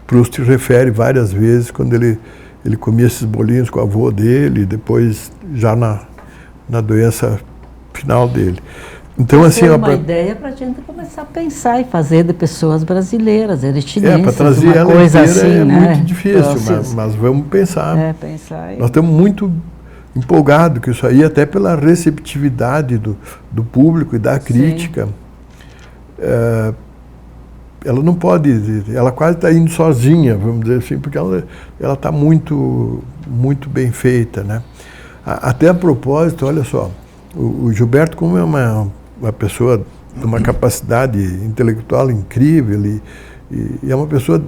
Proust refere várias vezes quando ele comia esses bolinhos com o avô dele, e depois já na doença final dele. Então, assim, uma ideia para a gente começar a pensar e fazer de pessoas brasileiras, eritinenses, para trazer uma ela coisa inteira assim, é né? muito difícil, mas vamos pensar. Pensar. Nós estamos muito empolgados com isso aí, até pela receptividade do público e da crítica. Ela não pode, ela quase está indo sozinha, vamos dizer assim, porque ela está muito, muito bem feita, né? Até a propósito, olha só, o Gilberto, como é uma pessoa de uma capacidade intelectual incrível e é uma pessoa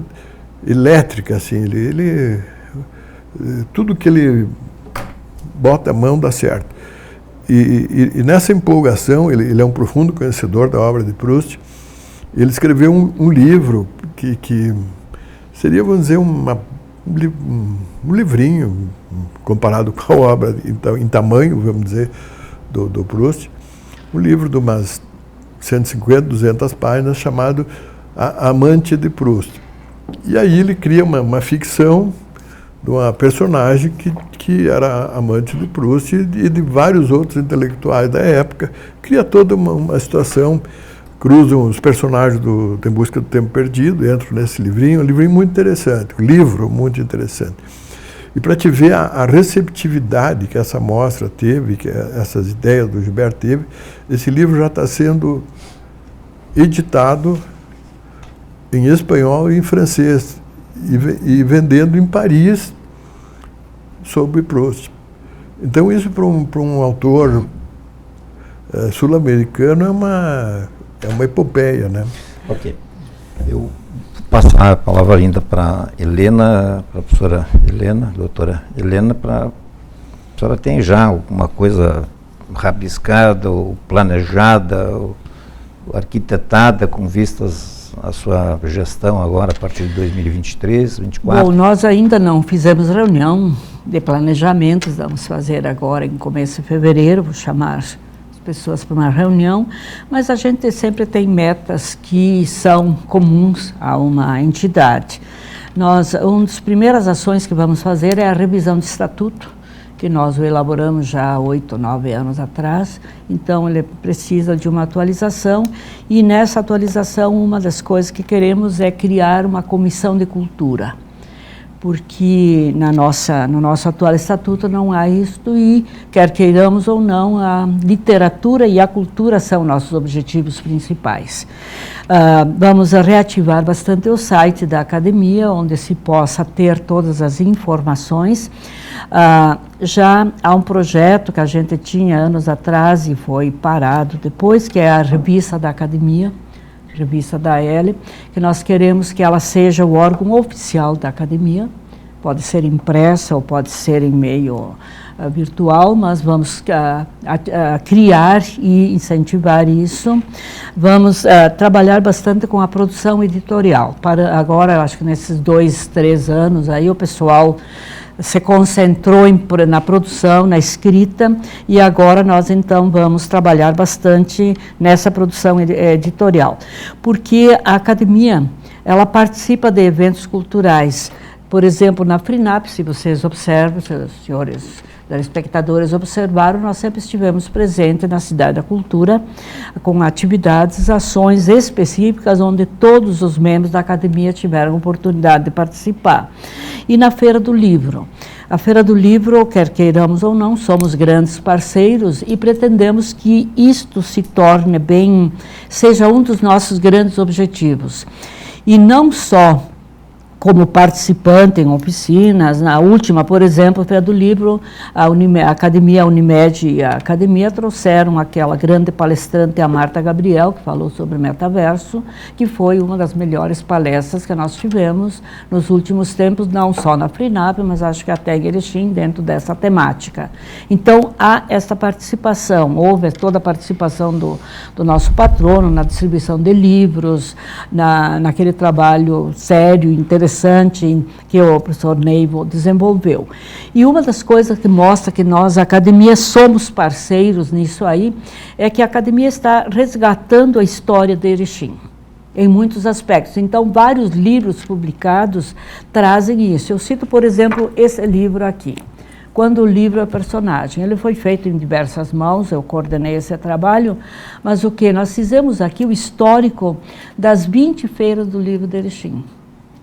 elétrica, assim, ele tudo que ele bota a mão dá certo. E nessa empolgação, ele é um profundo conhecedor da obra de Proust. Ele escreveu um livro que seria, vamos dizer, um livrinho comparado com a obra em tamanho, vamos dizer, do Proust. Um livro de umas 150, 200 páginas, chamado A Amante de Proust. E aí ele cria uma ficção de uma personagem que era amante de Proust e de vários outros intelectuais da época. Cria toda uma situação, cruzam os personagens do Em Busca do Tempo Perdido, entram nesse livrinho, um livrinho muito interessante, um livro muito interessante. E para te ver a receptividade que essa mostra teve, que essas ideias do Gilberto teve, esse livro já está sendo editado em espanhol e em francês, e vendendo em Paris sobre Proust. Então isso para um autor sul-americano é uma epopeia, né? Ok. Eu passar a palavra ainda para Helena, para a professora Helena, doutora Helena, a senhora tem já alguma coisa rabiscada, ou planejada, ou arquitetada com vistas à sua gestão agora, a partir de 2023, 2024? Bom, nós ainda não fizemos reunião de planejamento, vamos fazer agora em começo de fevereiro, vou chamar pessoas para uma reunião, mas a gente sempre tem metas que são comuns a uma entidade. Uma das primeiras ações que vamos fazer é a revisão do estatuto, que nós o elaboramos já há 8 ou 9 anos atrás, então ele precisa de uma atualização, e nessa atualização uma das coisas que queremos é criar uma comissão de cultura, porque no nosso atual estatuto não há isto, e quer queiramos ou não, a literatura e a cultura são nossos objetivos principais. Vamos reativar bastante o site da academia, onde se possa ter todas as informações. Já há um projeto que a gente tinha anos atrás e foi parado depois, que é a revista da academia, revista da L, que nós queremos que ela seja o órgão oficial da academia. Pode ser impressa ou pode ser em meio virtual, mas vamos criar e incentivar isso. Vamos trabalhar bastante com a produção editorial. Para agora, acho que nesses 2, 3 anos, aí o pessoal se concentrou na produção, na escrita, e agora nós então vamos trabalhar bastante nessa produção editorial. Porque a academia, ela participa de eventos culturais. Por exemplo, na FRINAP, se vocês observam, se os senhores telespectadores observaram, nós sempre estivemos presentes na Cidade da Cultura, com atividades, ações específicas, onde todos os membros da academia tiveram oportunidade de participar. E na Feira do Livro. A Feira do Livro, quer queiramos ou não, somos grandes parceiros e pretendemos que isto se torne seja um dos nossos grandes objetivos. E não só como participante em oficinas. Na última, por exemplo, Feira do Livro, a Academia, a Unimed e a Academia trouxeram aquela grande palestrante, a Marta Gabriel, que falou sobre metaverso, que foi uma das melhores palestras que nós tivemos nos últimos tempos, não só na FRINAP, mas acho que até em Erechim, dentro dessa temática. Então, há essa participação, houve toda a participação do nosso patrono na distribuição de livros, naquele trabalho sério, interessante, que o professor Neivo desenvolveu. E uma das coisas que mostra que nós, a academia, somos parceiros nisso aí, é que a academia está resgatando a história de Erechim, em muitos aspectos. Então, vários livros publicados trazem isso. Eu cito, por exemplo, esse livro aqui, Quando o Livro é Personagem. Ele foi feito em diversas mãos, eu coordenei esse trabalho, mas o que? Nós fizemos aqui o histórico das 20 feiras do livro de Erechim.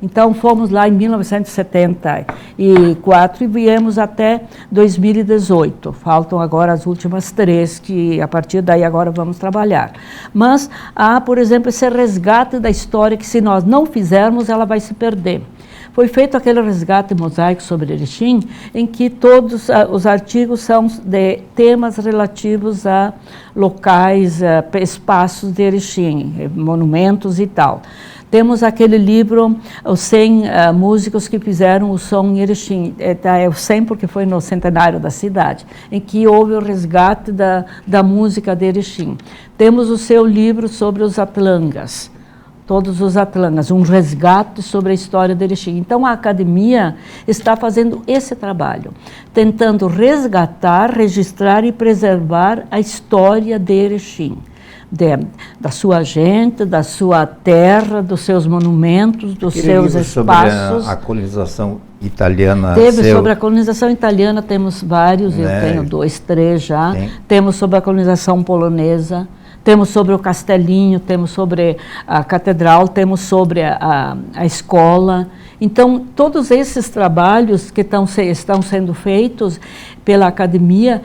Então, fomos lá em 1974 e viemos até 2018. Faltam agora as últimas 3, que a partir daí agora vamos trabalhar. Mas há, por exemplo, esse resgate da história que, se nós não fizermos, ela vai se perder. Foi feito aquele resgate mosaico sobre Erechim, em que todos os artigos são de temas relativos a locais, espaços de Erechim, monumentos e tal. Temos aquele livro, os 100 músicos que fizeram o som em Erechim. É o 100 porque foi no centenário da cidade, em que houve o resgate da música de Erechim. Temos o seu livro sobre os atlangas, todos os atlangas, um resgate sobre a história de Erechim. Então, a academia está fazendo esse trabalho, tentando resgatar, registrar e preservar a história de Erechim. Da sua gente, da sua terra, dos seus monumentos, dos seus espaços. Sobre a colonização italiana. Sobre a colonização italiana, temos vários, eu tenho 2, 3 já. Sim. Temos sobre a colonização polonesa, temos sobre o Castelinho, temos sobre a catedral, temos sobre a escola. Então, todos esses trabalhos que estão sendo feitos pela academia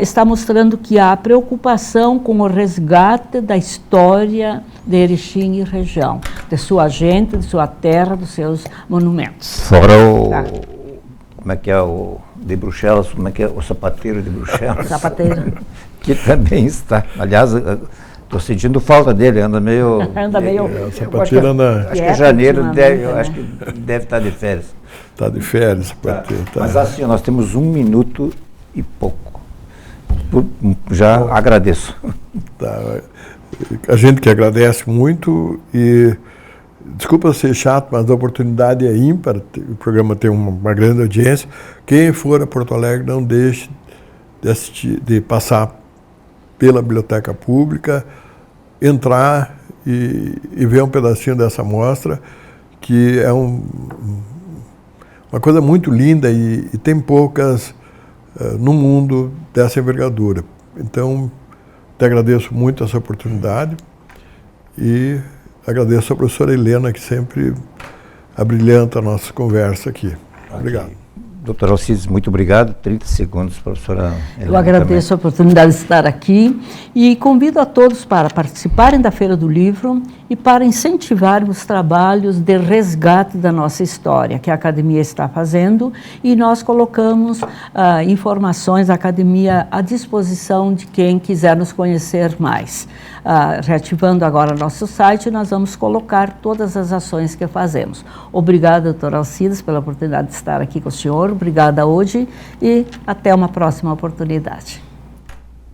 está mostrando que há preocupação com o resgate da história de Erechim e região, de sua gente, de sua terra, dos seus monumentos. Fora como é que é o de Bruxelas, como é que é o sapateiro de Bruxelas? Sapateiro. Que também está. Aliás, estou sentindo falta dele, anda meio... O sapateiro anda... Acho que janeiro acho que deve estar de férias. Está de férias, sapateiro. Tá. Mas assim, nós temos 1 minuto e pouco. Já agradeço. Tá. A gente que agradece muito e desculpa ser chato, mas a oportunidade é ímpar, o programa tem uma grande audiência. Quem for a Porto Alegre, não deixe de passar pela Biblioteca Pública, entrar e ver um pedacinho dessa mostra, que é uma coisa muito linda e tem poucas no mundo dessa envergadura. Então, te agradeço muito essa oportunidade e agradeço a professora Helena, que sempre abrilhanta a nossa conversa aqui. Obrigado. Doutor Alcides, muito obrigado. 30 segundos, professora Helena. Eu agradeço a oportunidade de estar aqui e convido a todos para participarem da Feira do Livro e para incentivar os trabalhos de resgate da nossa história, que a Academia está fazendo, e nós colocamos informações da Academia à disposição de quem quiser nos conhecer mais. Reativando agora nosso site, nós vamos colocar todas as ações que fazemos. Obrigada, doutor Alcides, pela oportunidade de estar aqui com o senhor. Obrigada hoje e até uma próxima oportunidade.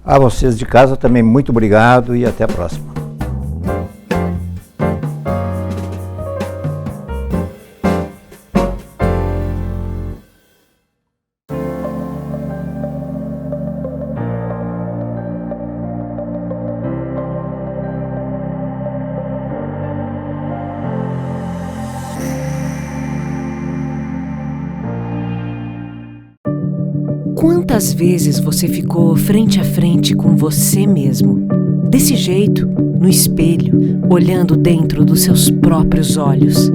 A vocês de casa também muito obrigado e até a próxima. Quantas vezes você ficou frente a frente com você mesmo, desse jeito, no espelho, olhando dentro dos seus próprios olhos,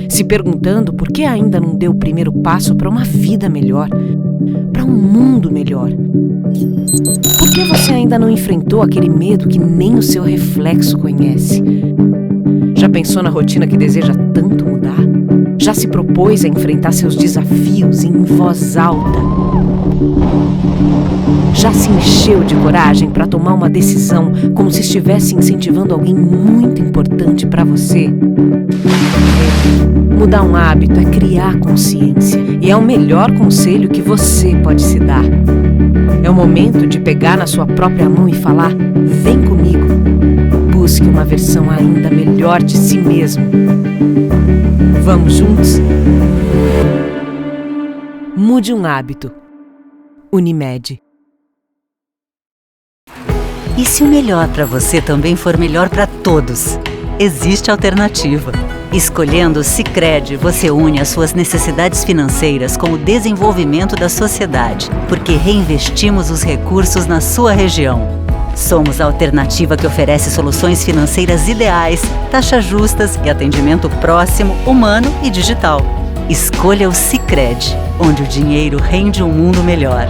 se perguntando por que ainda não deu o primeiro passo para uma vida melhor, para um mundo melhor? Por que você ainda não enfrentou aquele medo que nem o seu reflexo conhece? Já pensou na rotina que deseja tanto mudar? Já se propôs a enfrentar seus desafios em voz alta? Já se encheu de coragem para tomar uma decisão como se estivesse incentivando alguém muito importante para você? Mudar um hábito é criar consciência e é o melhor conselho que você pode se dar. É o momento de pegar na sua própria mão e falar: vem comigo. Busque uma versão ainda melhor de si mesmo. Vamos juntos? Mude um hábito. Unimed. E se o melhor para você também for melhor para todos? Existe alternativa. Escolhendo o Sicredi, você une as suas necessidades financeiras com o desenvolvimento da sociedade, porque reinvestimos os recursos na sua região. Somos a alternativa que oferece soluções financeiras ideais, taxas justas e atendimento próximo, humano e digital. Escolha o Sicredi, onde o dinheiro rende um mundo melhor.